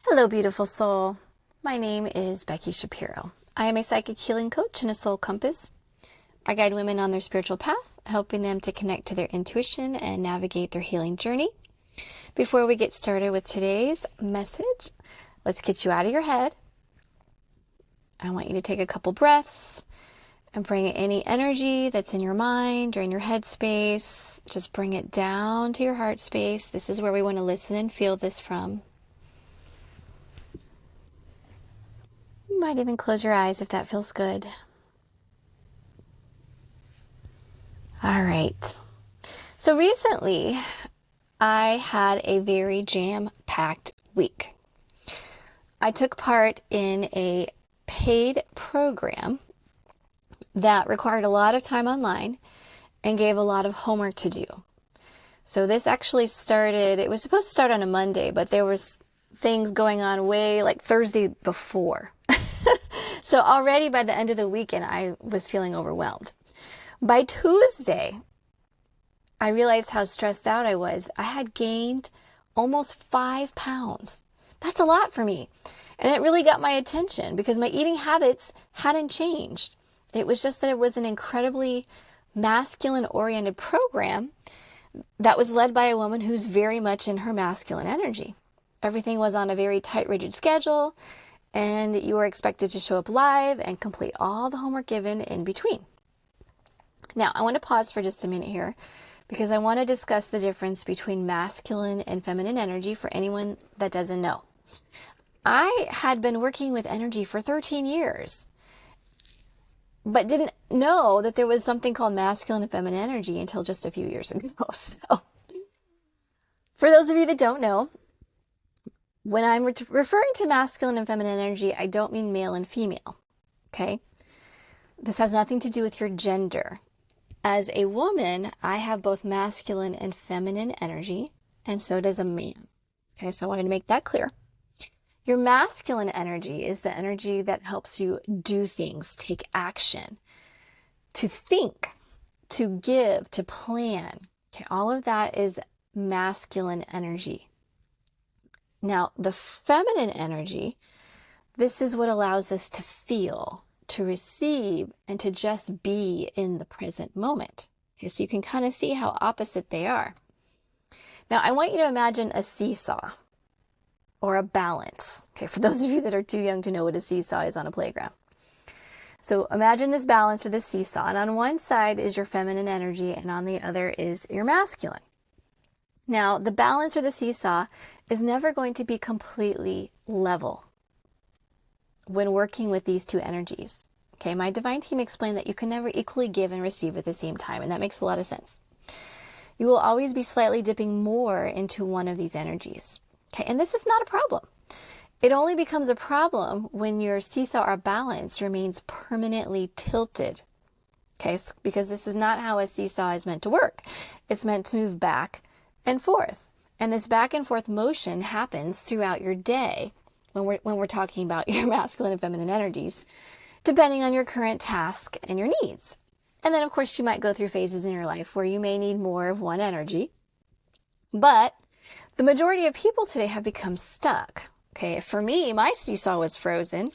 Hello, beautiful soul. My name is Becky Shapiro. I am a psychic healing coach and a soul compass. I guide women on their spiritual path, helping them to connect to their intuition and navigate their healing journey. Before we get started with today's message, let's get you out of your head. I want you to take a couple breaths and bring any energy that's in your mind or in your head space. Just bring it down to your heart space. This is where we want to listen and feel this from. You might even close your eyes if that feels good. All right. So recently, I had a very jam-packed week. I took part in a paid program that required a lot of time online and gave a lot of homework to do. So this actually started, it was supposed to start on a Monday, but there was things going on way like Thursday before. So already by the end of the weekend, I was feeling overwhelmed. By Tuesday, I realized how stressed out I was. I had gained almost 5 pounds. That's a lot for me. And it really got my attention because my eating habits hadn't changed. It was just that it was an incredibly masculine-oriented program that was led by a woman who's very much in her masculine energy. Everything was on a very tight, rigid schedule, and you were expected to show up live and complete all the homework given in between. Now, I want to pause for just a minute here because I want to discuss the difference between masculine and feminine energy for anyone that doesn't know. I had been working with energy for 13 years, but didn't know that there was something called masculine and feminine energy until just a few years ago. So, for those of you that don't know, when I'm referring to masculine and feminine energy, I don't mean male and female, okay? This has nothing to do with your gender. As a woman, I have both masculine and feminine energy, and so does a man. Okay, so I wanted to make that clear. Your masculine energy is the energy that helps you do things, take action, to think, to give, to plan. Okay, all of that is masculine energy. Now, the feminine energy, this is what allows us to feel, to receive, and to just be in the present moment. Okay, so you can kind of see how opposite they are. Now, I want you to imagine a seesaw or a balance. Okay, for those of you that are too young to know what a seesaw is on a playground. So imagine this balance or this seesaw, and on one side is your feminine energy, and on the other is your masculine. Now, the balance or the seesaw is never going to be completely level when working with these two energies. Okay, my divine team explained that you can never equally give and receive at the same time, and that makes a lot of sense. You will always be slightly dipping more into one of these energies. Okay, and this is not a problem. It only becomes a problem when your seesaw or balance remains permanently tilted. Okay, because this is not how a seesaw is meant to work. It's meant to move back and forth. And this back and forth motion happens throughout your day when we're talking about your masculine and feminine energies, depending on your current task and your needs. And then, of course, you might go through phases in your life where you may need more of one energy. But the majority of people today have become stuck. Okay, for me, my seesaw was frozen,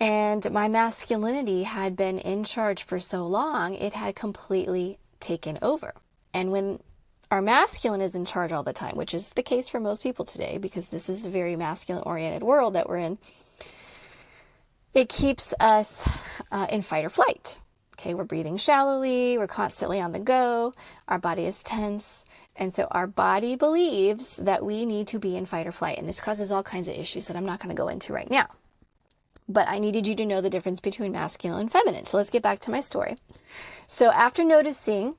and my masculinity had been in charge for so long, it had completely taken over. And when our masculine is in charge all the time, which is the case for most people today, because this is a very masculine-oriented world that we're in, it keeps us in fight or flight. Okay, we're breathing shallowly, we're constantly on the go, our body is tense, and so our body believes that we need to be in fight or flight, and this causes all kinds of issues that I'm not going to go into right now. But I needed you to know the difference between masculine and feminine. So let's get back to my story. So after noticing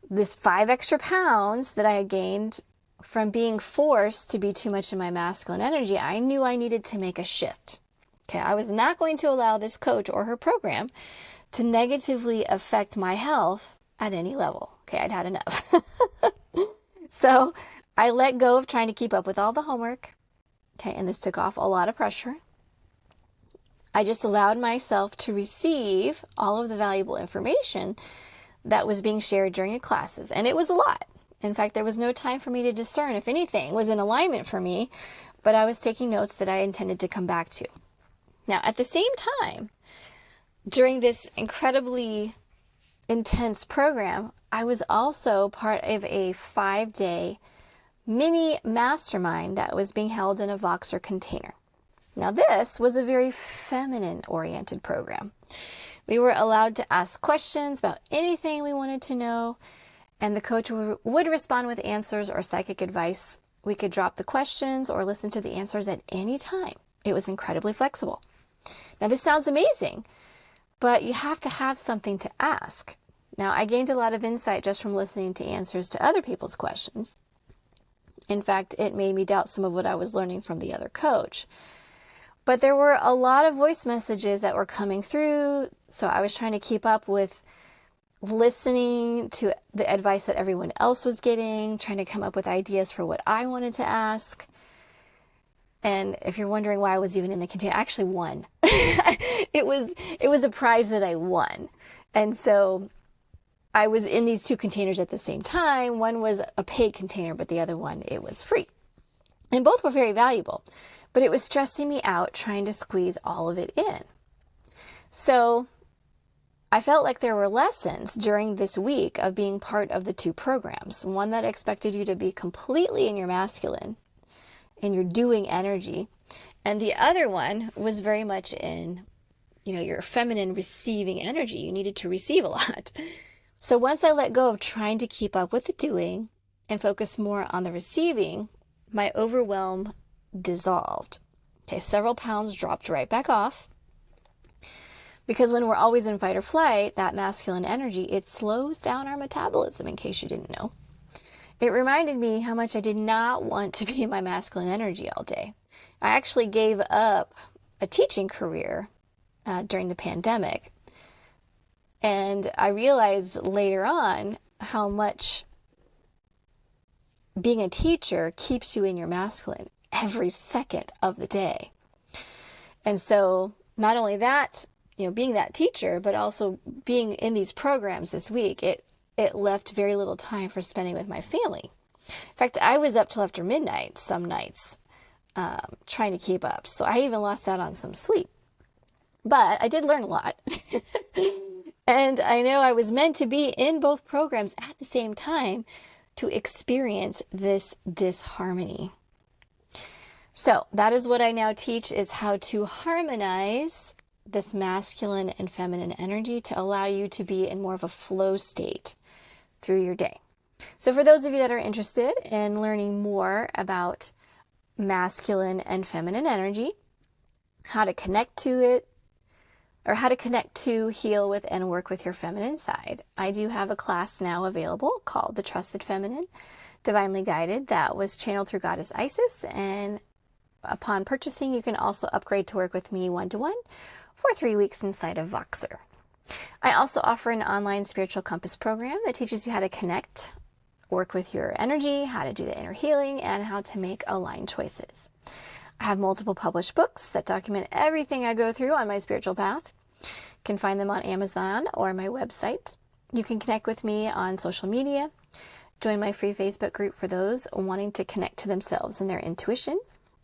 this 5 extra pounds that I had gained from being forced to be too much in my masculine energy, I knew I needed to make a shift. Okay, I was not going to allow this coach or her program to negatively affect my health at any level. Okay, I'd had enough. So I let go of trying to keep up with all the homework. Okay, and this took off a lot of pressure. I just allowed myself to receive all of the valuable information that was being shared during the classes. And it was a lot. In fact, there was no time for me to discern if anything was in alignment for me but I was taking notes that I intended to come back to. Now, at the same time, during this incredibly intense program, I was also part of a 5-day mini mastermind that was being held in a Voxer container. Now, this was a very feminine-oriented program. We were allowed to ask questions about anything we wanted to know, and the coach would respond with answers or psychic advice. We could drop the questions or listen to the answers at any time. It was incredibly flexible. Now, this sounds amazing, but you have to have something to ask. Now, I gained a lot of insight just from listening to answers to other people's questions. In fact, it made me doubt some of what I was learning from the other coach. But there were a lot of voice messages that were coming through, so I was trying to keep up with listening to the advice that everyone else was getting, trying to come up with ideas for what I wanted to ask. And if you're wondering why I was even in the container, I actually won. It was a prize that I won. And so I was in these two containers at the same time. One was a paid container, but the other one, it was free. And both were very valuable, but it was stressing me out trying to squeeze all of it in. So I felt like there were lessons during this week of being part of the two programs. One that expected you to be completely in your masculine, in your doing energy. And the other one was very much in, your feminine receiving energy. You needed to receive a lot. So once I let go of trying to keep up with the doing and focus more on the receiving, my overwhelm dissolved. Okay, several pounds dropped right back off. Because when we're always in fight or flight, that masculine energy, it slows down our metabolism, in case you didn't know. It reminded me how much I did not want to be in my masculine energy all day. I actually gave up a teaching career during the pandemic. And I realized later on how much being a teacher keeps you in your masculine every second of the day. And so not only that, being that teacher, but also being in these programs this week, it left very little time for spending with my family. In fact, I was up till after midnight some nights trying to keep up. So I even lost out on some sleep. But I did learn a lot. And I know I was meant to be in both programs at the same time to experience this disharmony. So that is what I now teach, is how to harmonize this masculine and feminine energy to allow you to be in more of a flow state through your day. So for those of you that are interested in learning more about masculine and feminine energy, how to connect to it, or how to connect to, heal with, and work with your feminine side, I do have a class now available called The Trusted Feminine, Divinely Guided, that was channeled through Goddess Isis. And upon purchasing, you can also upgrade to work with me one-to-one for 3 weeks inside of Voxer. I also offer an online spiritual compass program that teaches you how to connect, work with your energy, how to do the inner healing, and how to make aligned choices. I have multiple published books that document everything I go through on my spiritual path. You can find them on Amazon or my website. You can connect with me on social media. Join my free Facebook group for those wanting to connect to themselves and their intuition.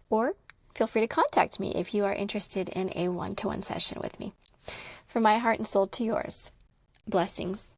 Or feel free to contact me if you are interested in a one-to-one session with me. From my heart and soul to yours, blessings.